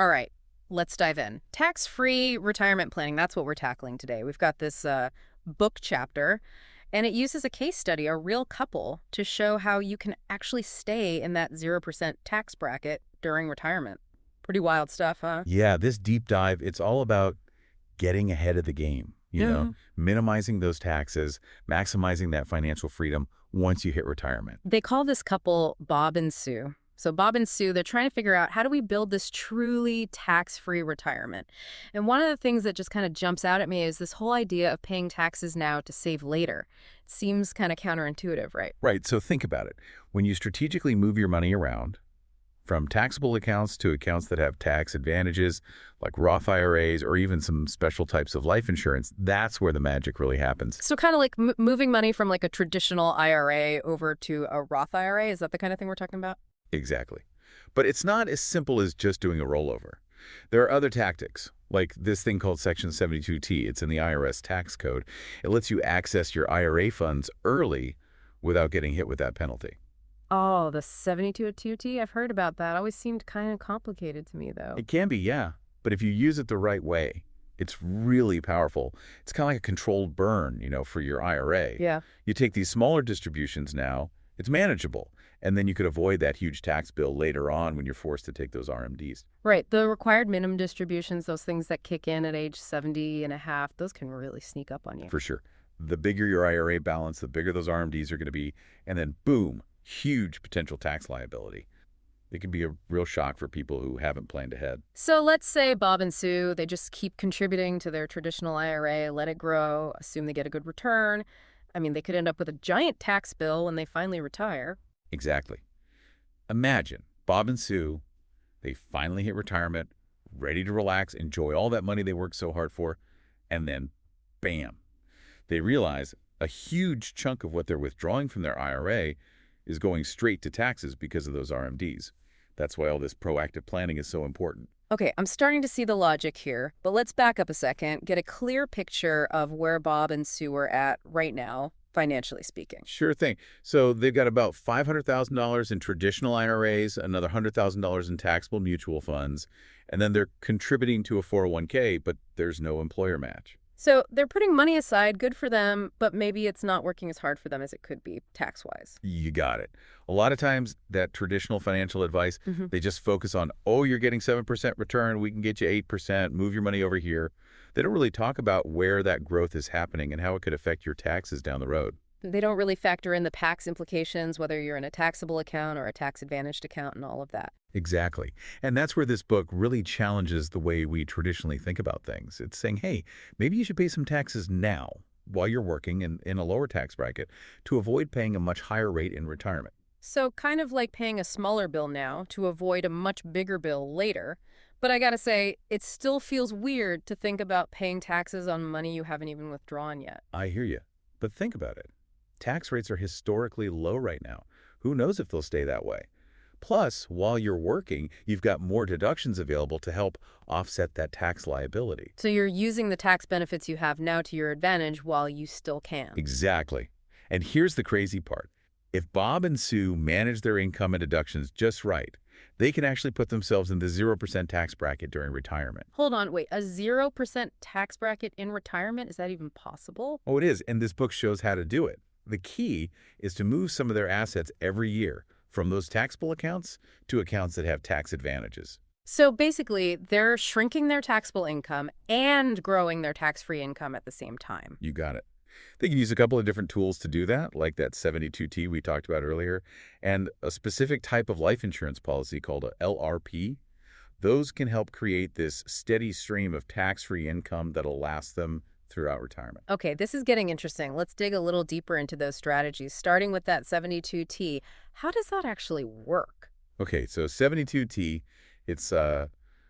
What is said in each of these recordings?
All right, let's dive in. Tax-free retirement planning, that's what we're tackling today. We've got this book chapter, and it uses a case study, a real couple, to show how you can actually stay in that 0% tax bracket during retirement. Pretty wild stuff, huh? Yeah, this deep dive, it's all about getting ahead of the game, Yeah. minimizing those taxes, maximizing that financial freedom once you hit retirement. They call this couple Bob and Sue. So Bob and Sue, they're trying to figure out, how do we build this truly tax-free retirement? And one of the things that just kind of jumps out at me is this whole idea of paying taxes now to save later. It seems kind of counterintuitive, right? Right, so think about it. When you strategically move your money around, from taxable accounts to accounts that have tax advantages, like Roth IRAs or even some special types of life insurance, that's where the magic really happens. So kind of like moving money from like a traditional IRA over to a Roth IRA, is that the kind of thing we're talking about? Exactly. But it's not as simple as just doing a rollover. There are other tactics, like this thing called Section 72T. It's in the IRS tax code. It lets you access your IRA funds early without getting hit with that penalty. Oh, the 72T? I've heard about that. Always seemed kind of complicated to me, though. It can be, yeah. But if you use it the right way, it's really powerful. It's kind of like a controlled burn, for your IRA. Yeah. You take these smaller distributions now, it's manageable. And then you could avoid that huge tax bill later on when you're forced to take those RMDs. Right. The required minimum distributions, those things that kick in at age 70 and a half, those can really sneak up on you. For sure. The bigger your IRA balance, the bigger those RMDs are going to be. And then, boom, huge potential tax liability. It can be a real shock for people who haven't planned ahead. So let's say Bob and Sue, they just keep contributing to their traditional IRA, let it grow, assume they get a good return. I mean, they could end up with a giant tax bill when they finally retire. Exactly. Imagine Bob and Sue, they finally hit retirement, ready to relax, enjoy all that money they worked so hard for, and then, bam, they realize a huge chunk of what they're withdrawing from their IRA is going straight to taxes because of those RMDs. That's why all this proactive planning is so important. Okay, I'm starting to see the logic here, but let's back up a second, get a clear picture of where Bob and Sue are at right now, financially speaking. Sure thing. So they've got about $500,000 in traditional IRAs, another $100,000 in taxable mutual funds, and then they're contributing to a 401k, but there's no employer match. So they're putting money aside, good for them, but maybe it's not working as hard for them as it could be tax-wise. You got it. A lot of times that traditional financial advice, they just focus on, oh, you're getting 7% return, we can get you 8%, move your money over here. They don't really talk about where that growth is happening and how it could affect your taxes down the road. They don't really factor in the tax implications, whether you're in a taxable account or a tax-advantaged account and all of that. Exactly. And that's where this book really challenges the way we traditionally think about things. It's saying, hey, maybe you should pay some taxes now while you're working in a lower tax bracket to avoid paying a much higher rate in retirement. So kind of like paying a smaller bill now to avoid a much bigger bill later. But I gotta say, it still feels weird to think about paying taxes on money you haven't even withdrawn yet. I hear you. But think about it. Tax rates are historically low right now. Who knows if they'll stay that way? Plus, while you're working, you've got more deductions available to help offset that tax liability. So you're using the tax benefits you have now to your advantage while you still can. Exactly. And here's the crazy part. If Bob and Sue manage their income and deductions just right, they can actually put themselves in the 0% tax bracket during retirement. Hold on, wait, a 0% tax bracket in retirement? Is that even possible? Oh, it is, and this book shows how to do it. The key is to move some of their assets every year from those taxable accounts to accounts that have tax advantages. So basically, they're shrinking their taxable income and growing their tax-free income at the same time. You got it. They can use a couple of different tools to do that, like that 72T we talked about earlier, and a specific type of life insurance policy called a LRP. Those can help create this steady stream of tax-free income that'll last them throughout retirement. Okay, this is getting interesting. Let's dig a little deeper into those strategies, starting with that 72T. How does that actually work? Okay, so 72T, it's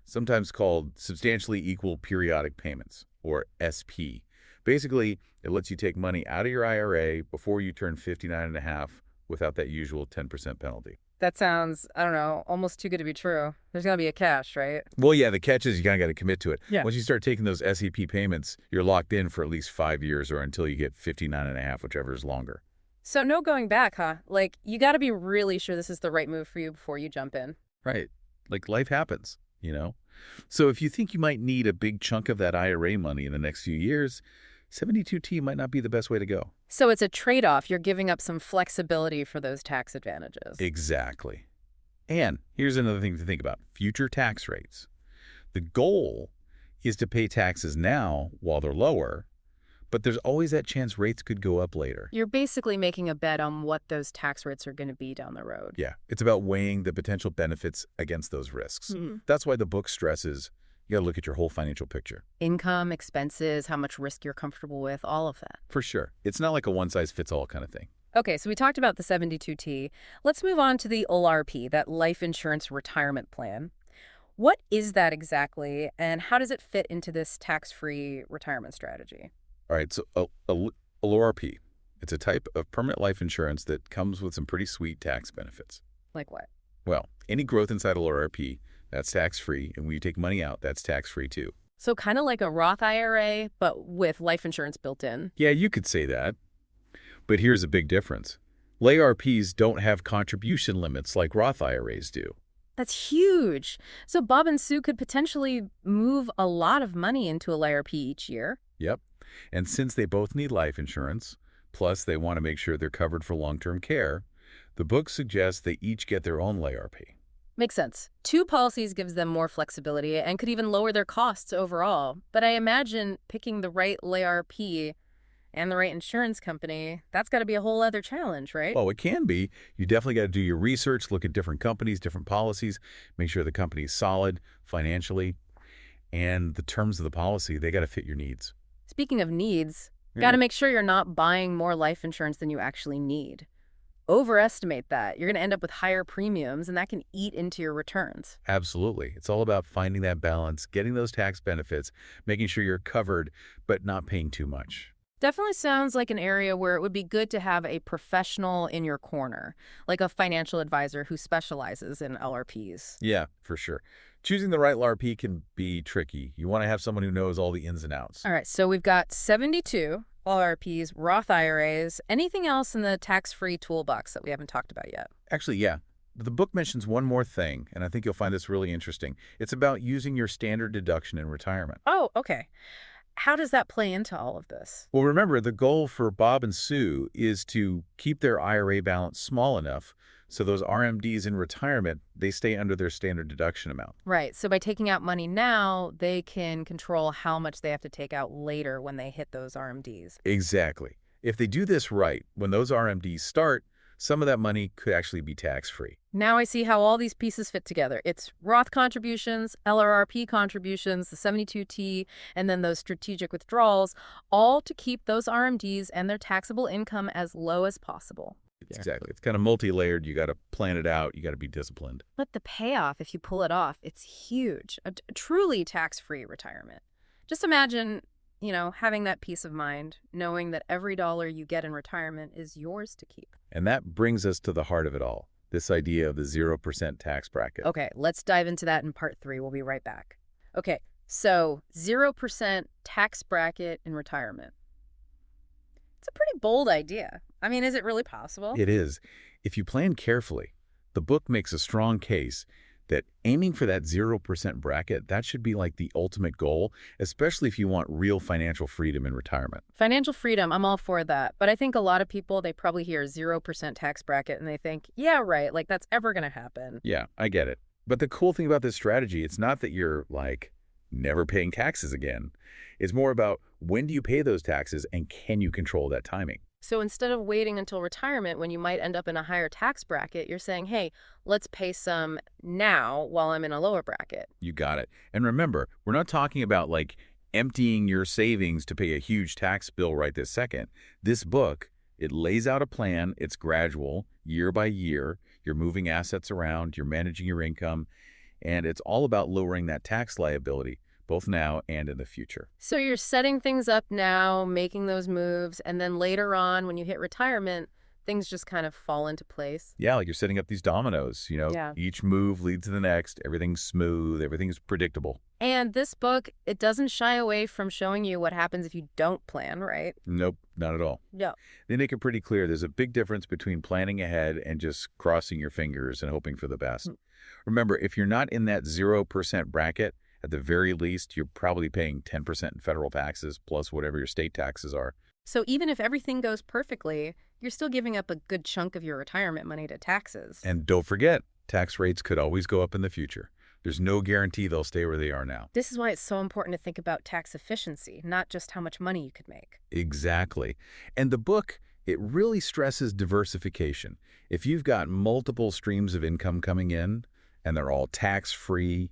sometimes called substantially equal periodic payments, or SP. Basically, it lets you take money out of your IRA before you turn 59 and a half without that usual 10% penalty. That sounds, I don't know, almost too good to be true. There's got to be a catch, right? Well, yeah, the catch is you kind of got to commit to it. Yeah. Once you start taking those SEP payments, you're locked in for at least 5 years or until you get 59 and a half, whichever is longer. So no going back, huh? Like, you got to be really sure this is the right move for you before you jump in. Right. Like life happens, you know? So if you think you might need a big chunk of that IRA money in the next few years, 72T might not be the best way to go. So it's a trade-off. You're giving up some flexibility for those tax advantages. Exactly. And here's another thing to think about: future tax rates. The goal is to pay taxes now while they're lower, but there's always that chance rates could go up later. You're basically making a bet on what those tax rates are going to be down the road. Yeah, it's about weighing the potential benefits against those risks. That's why the book stresses you got to look at your whole financial picture. Income, expenses, how much risk you're comfortable with, all of that. For sure. It's not like a one-size-fits-all kind of thing. Okay, so we talked about the 72T. Let's move on to the LRP, that life insurance retirement plan. What is that exactly, and how does it fit into this tax-free retirement strategy? All right, so a LRP, it's a type of permanent life insurance that comes with some pretty sweet tax benefits. Like what? Well, any growth inside a LRP, that's tax-free, and when you take money out, that's tax-free too. So kind of like a Roth IRA, but with life insurance built in. Yeah, you could say that. But here's a big difference. LRPs don't have contribution limits like Roth IRAs do. That's huge. So Bob and Sue could potentially move a lot of money into a LRP each year. Yep. And since they both need life insurance, plus they want to make sure they're covered for long-term care, the book suggests they each get their own LRP. Makes sense. Two policies gives them more flexibility and could even lower their costs overall. But I imagine picking the right LRP and the right insurance company, that's got to be a whole other challenge, right? Well, it can be. You definitely got to do your research, look at different companies, different policies, make sure the company's solid financially, and the terms of the policy, they got to fit your needs. Speaking of needs, got to make sure you're not buying more life insurance than you actually need. Overestimate that. You're going to end up with higher premiums, and that can eat into your returns. Absolutely. It's all about finding that balance, getting those tax benefits, making sure you're covered, but not paying too much. Definitely sounds like an area where it would be good to have a professional in your corner, like a financial advisor who specializes in LRPs. Yeah, for sure. Choosing the right LRP can be tricky. You want to have someone who knows all the ins and outs. All right, so we've got 72 LRPs, Roth IRAs, anything else in the tax-free toolbox that we haven't talked about yet? Actually, yeah. The book mentions one more thing, and I think you'll find this really interesting. It's about using your standard deduction in retirement. Oh, okay. How does that play into all of this? Well, remember, the goal for Bob and Sue is to keep their IRA balance small enough so those RMDs in retirement, they stay under their standard deduction amount. Right. So by taking out money now, they can control how much they have to take out later when they hit those RMDs. Exactly. If they do this right, when those RMDs start, some of that money could actually be tax-free. Now I see how all these pieces fit together. It's Roth contributions, LRRP contributions, the 72T, and then those strategic withdrawals, all to keep those RMDs and their taxable income as low as possible. Exactly. It's kind of multi-layered. You got to plan it out. You got to be disciplined. But the payoff, if you pull it off, it's huge. A truly tax-free retirement. Just imagine, having that peace of mind, knowing that every dollar you get in retirement is yours to keep. And that brings us to the heart of it all, this idea of the 0% tax bracket. Okay, let's dive into that in part 3. We'll be right back. Okay, so 0% tax bracket in retirement. It's a pretty bold idea. I mean, is it really possible? It is. If you plan carefully, the book makes a strong case that aiming for that 0% bracket, that should be like the ultimate goal, especially if you want real financial freedom in retirement. Financial freedom, I'm all for that. But I think a lot of people, they probably hear 0% tax bracket and they think, yeah, right, like that's ever going to happen. Yeah, I get it. But the cool thing about this strategy, it's not that you're like never paying taxes again. It's more about when do you pay those taxes and can you control that timing? So instead of waiting until retirement when you might end up in a higher tax bracket, you're saying, hey, let's pay some now while I'm in a lower bracket. You got it. And remember, we're not talking about like emptying your savings to pay a huge tax bill right this second. This book, it lays out a plan. It's gradual, year by year. You're moving assets around, you're managing your income, and it's all about lowering that tax liability, both now and in the future. So you're setting things up now, making those moves, and then later on when you hit retirement, things just kind of fall into place. Yeah, like you're setting up these dominoes, Yeah. Each move leads to the next. Everything's smooth, everything's predictable. And this book, it doesn't shy away from showing you what happens if you don't plan, right? Nope, not at all. No. They make it pretty clear there's a big difference between planning ahead and just crossing your fingers and hoping for the best. Remember, if you're not in that 0% bracket, At the very least, you're probably paying 10% in federal taxes plus whatever your state taxes are. So even if everything goes perfectly, you're still giving up a good chunk of your retirement money to taxes. And don't forget, tax rates could always go up in the future. There's no guarantee they'll stay where they are now. This is why it's so important to think about tax efficiency, not just how much money you could make. Exactly. And the book, it really stresses diversification. If you've got multiple streams of income coming in, and they're all tax-free,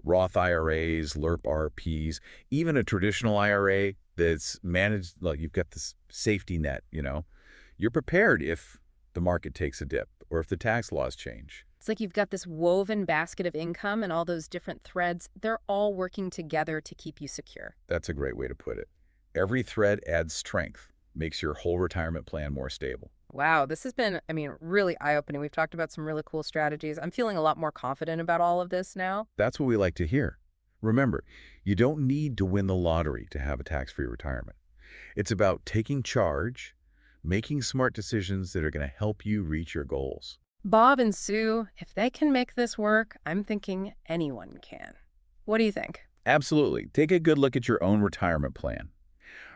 Roth IRAs, LIRP RPs, even a traditional IRA that's managed, like you've got this safety net, you're prepared if the market takes a dip or if the tax laws change. It's like you've got this woven basket of income and all those different threads. They're all working together to keep you secure. That's a great way to put it. Every thread adds strength, makes your whole retirement plan more stable. Wow, this has been, really eye-opening. We've talked about some really cool strategies. I'm feeling a lot more confident about all of this now. That's what we like to hear. Remember, you don't need to win the lottery to have a tax-free retirement. It's about taking charge, making smart decisions that are going to help you reach your goals. Bob and Sue, if they can make this work, I'm thinking anyone can. What do you think? Absolutely. Take a good look at your own retirement plan.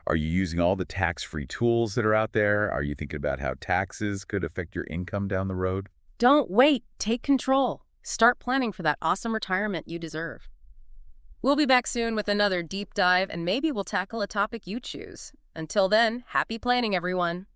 Are you using all the tax-free tools that are out there? Are you thinking about how taxes could affect your income down the road? Don't wait. Take control. Start planning for that awesome retirement you deserve. We'll be back soon with another deep dive, and maybe we'll tackle a topic you choose. Until then, happy planning, everyone.